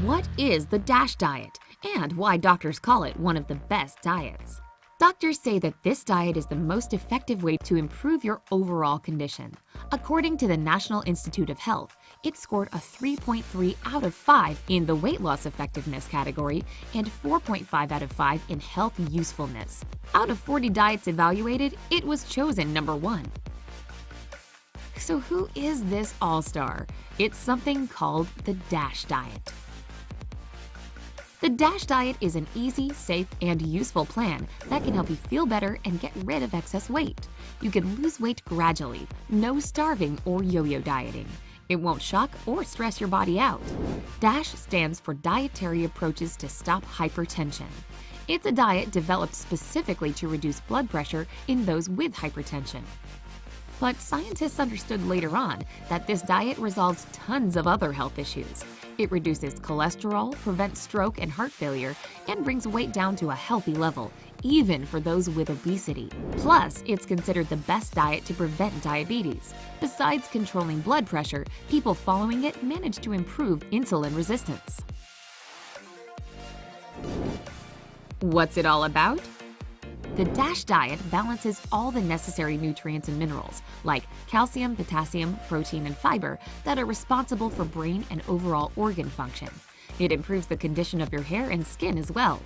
What is the DASH diet, and why doctors call it one of the best diets? Doctors say that this diet is the most effective way to improve your overall condition. According to the National Institute of Health, it scored a 3.3 out of 5 in the weight loss effectiveness category and 4.5 out of 5 in health usefulness. Out of 40 diets evaluated, it was chosen number 1. So who is this all-star? It's something called the DASH diet. The DASH diet is an easy, safe, and useful plan that can help you feel better and get rid of excess weight. You can lose weight gradually, no starving or yo-yo dieting. It won't shock or stress your body out. DASH stands for Dietary Approaches to Stop Hypertension. It's a diet developed specifically to reduce blood pressure in those with hypertension. But scientists understood later on that this diet resolves tons of other health issues. It reduces cholesterol, prevents stroke and heart failure, and brings weight down to a healthy level, even for those with obesity. Plus, it's considered the best diet to prevent diabetes. Besides controlling blood pressure, people following it manage to improve insulin resistance. What's it all about? The DASH diet balances all the necessary nutrients and minerals, like calcium, potassium, protein, and fiber, that are responsible for brain and overall organ function. It improves the condition of your hair and skin as well.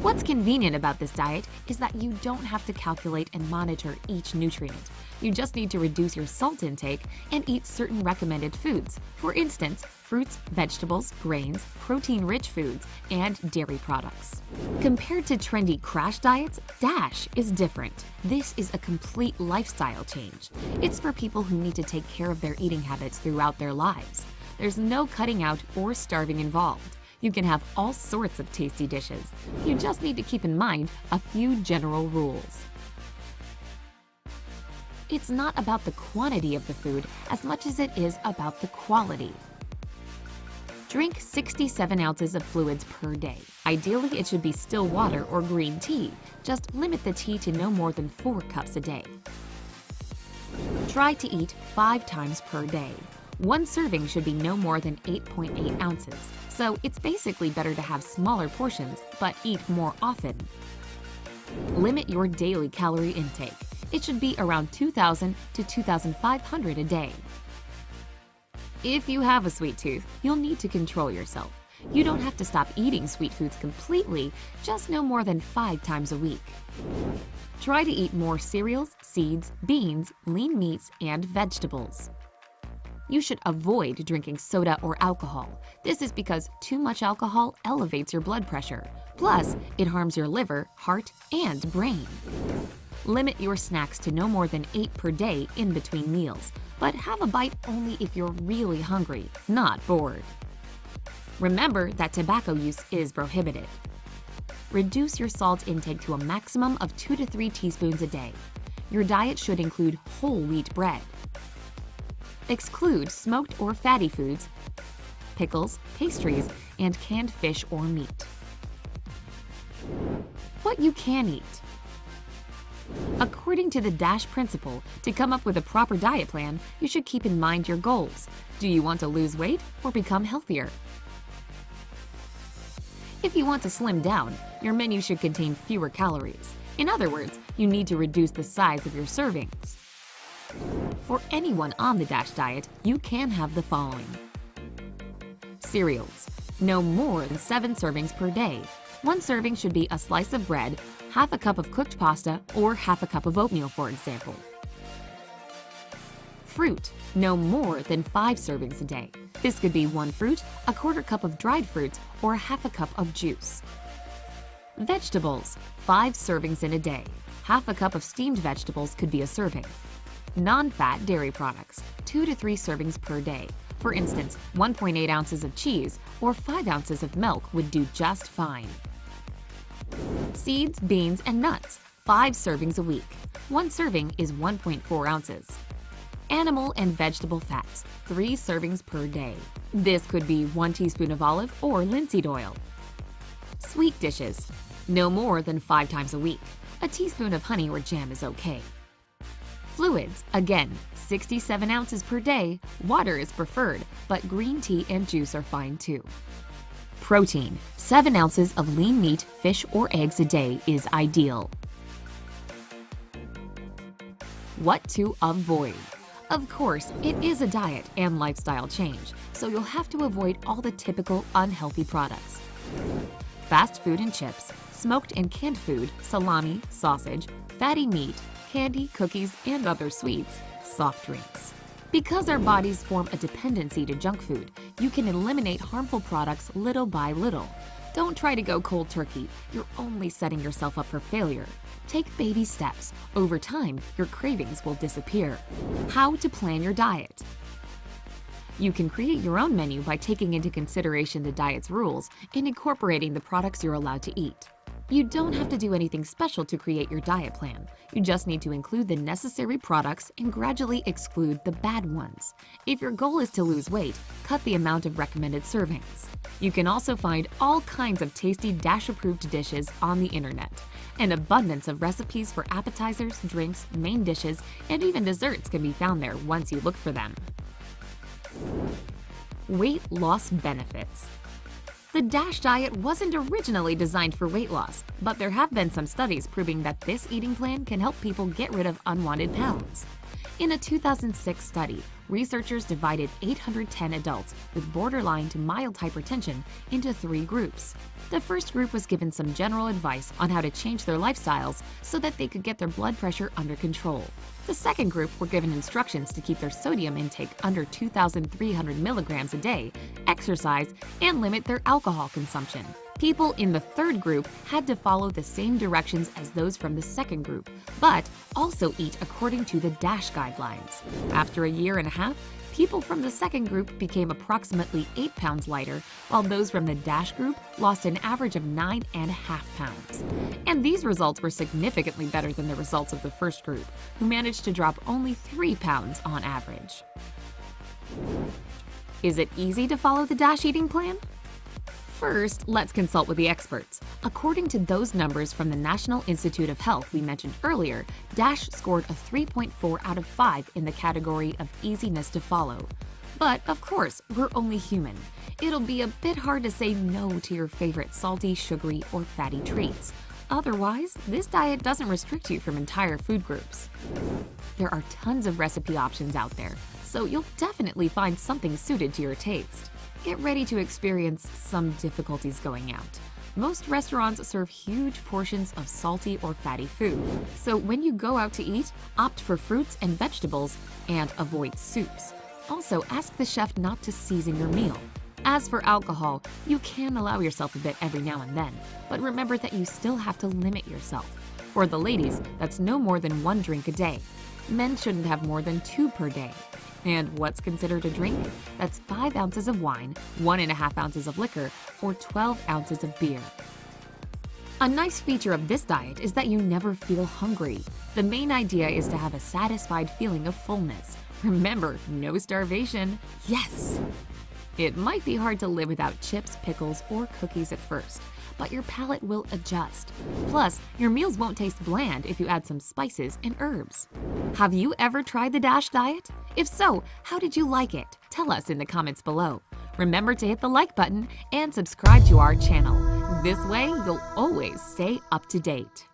What's convenient about this diet is that you don't have to calculate and monitor each nutrient. You just need to reduce your salt intake and eat certain recommended foods. For instance, fruits, vegetables, grains, protein-rich foods, and dairy products. Compared to trendy crash diets, DASH is different. This is a complete lifestyle change. It's for people who need to take care of their eating habits throughout their lives. There's no cutting out or starving involved. You can have all sorts of tasty dishes. You just need to keep in mind a few general rules. It's not about the quantity of the food as much as it is about the quality. Drink 67 ounces of fluids per day. Ideally, it should be still water or green tea. Just limit the tea to no more than 4 cups a day. Try to eat 5 times per day. One serving should be no more than 8.8 ounces, so it's basically better to have smaller portions, but eat more often. Limit your daily calorie intake. It should be around 2,000 to 2,500 a day. If you have a sweet tooth, you'll need to control yourself. You don't have to stop eating sweet foods completely, just no more than 5 times a week. Try to eat more cereals, seeds, beans, lean meats, and vegetables. You should avoid drinking soda or alcohol. This is because too much alcohol elevates your blood pressure. Plus, it harms your liver, heart, and brain. Limit your snacks to no more than 8 per day in between meals, but have a bite only if you're really hungry, not bored. Remember that tobacco use is prohibited. Reduce your salt intake to a maximum of 2 to 3 teaspoons a day. Your diet should include whole wheat bread. Exclude smoked or fatty foods, pickles, pastries, and canned fish or meat. What you can eat. According to the DASH principle, to come up with a proper diet plan, you should keep in mind your goals. Do you want to lose weight or become healthier? If you want to slim down, your menu should contain fewer calories. In other words, you need to reduce the size of your servings. For anyone on the DASH diet, you can have the following. Cereals. No more than 7 servings per day. One serving should be a slice of bread, half a cup of cooked pasta, or half a cup of oatmeal, for example. Fruit. No more than 5 servings a day. This could be 1 fruit, a quarter cup of dried fruit, or half a cup of juice. Vegetables. 5 servings in a day. Half a cup of steamed vegetables could be a serving. Non-fat dairy products, 2 to 3 servings per day. For instance, 1.8 ounces of cheese or 5 ounces of milk would do just fine. Seeds, beans, and nuts, 5 servings a week. One serving is 1.4 ounces. Animal and vegetable fats, 3 servings per day. This could be 1 teaspoon of olive or linseed oil. Sweet dishes, no more than 5 times a week. A teaspoon of honey or jam is okay. Fluids, again, 67 ounces per day. Water is preferred, but green tea and juice are fine too. Protein: 7 ounces of lean meat, fish, or eggs a day is ideal. What to avoid? Of course, it is a diet and lifestyle change, so you'll have to avoid all the typical unhealthy products. Fast food and chips, smoked and canned food, salami, sausage, fatty meat, candy, cookies, and other sweets, soft drinks. Because our bodies form a dependency to junk food, you can eliminate harmful products little by little. Don't try to go cold turkey, you're only setting yourself up for failure. Take baby steps. Over time, your cravings will disappear. How to plan your diet. You can create your own menu by taking into consideration the diet's rules and incorporating the products you're allowed to eat. You don't have to do anything special to create your diet plan. You just need to include the necessary products and gradually exclude the bad ones. If your goal is to lose weight, cut the amount of recommended servings. You can also find all kinds of tasty DASH-approved dishes on the internet. An abundance of recipes for appetizers, drinks, main dishes, and even desserts can be found there once you look for them. Weight loss benefits. The DASH diet wasn't originally designed for weight loss, but there have been some studies proving that this eating plan can help people get rid of unwanted pounds. In a 2006 study, researchers divided 810 adults with borderline to mild hypertension into 3 groups. The first group was given some general advice on how to change their lifestyles so that they could get their blood pressure under control. The second group were given instructions to keep their sodium intake under 2,300 milligrams a day, exercise, and limit their alcohol consumption. People in the third group had to follow the same directions as those from the second group, but also eat according to the DASH guidelines. After a year and a half, people from the second group became approximately 8 pounds lighter, while those from the DASH group lost an average of 9.5 pounds. And these results were significantly better than the results of the first group, who managed to drop only 3 pounds on average. Is it easy to follow the DASH eating plan? First, let's consult with the experts. According to those numbers from the National Institute of Health we mentioned earlier, DASH scored a 3.4 out of 5 in the category of easiness to follow. But of course, we're only human. It'll be a bit hard to say no to your favorite salty, sugary, or fatty treats. Otherwise, this diet doesn't restrict you from entire food groups. There are tons of recipe options out there, so you'll definitely find something suited to your taste. Get ready to experience some difficulties going out. Most restaurants serve huge portions of salty or fatty food, so when you go out to eat, opt for fruits and vegetables and avoid soups. Also, ask the chef not to season your meal. As for alcohol, you can allow yourself a bit every now and then, but remember that you still have to limit yourself. For the ladies, that's no more than 1 drink a day. Men shouldn't have more than 2 per day. And what's considered a drink? That's 5 ounces of wine, 1.5 ounces of liquor, or 12 ounces of beer. A nice feature of this diet is that you never feel hungry. The main idea is to have a satisfied feeling of fullness. Remember, no starvation. Yes! It might be hard to live without chips, pickles, or cookies at first, but your palate will adjust. Plus, your meals won't taste bland if you add some spices and herbs. Have you ever tried the DASH diet? If so, how did you like it? Tell us in the comments below. Remember to hit the like button and subscribe to our channel. This way, you'll always stay up to date.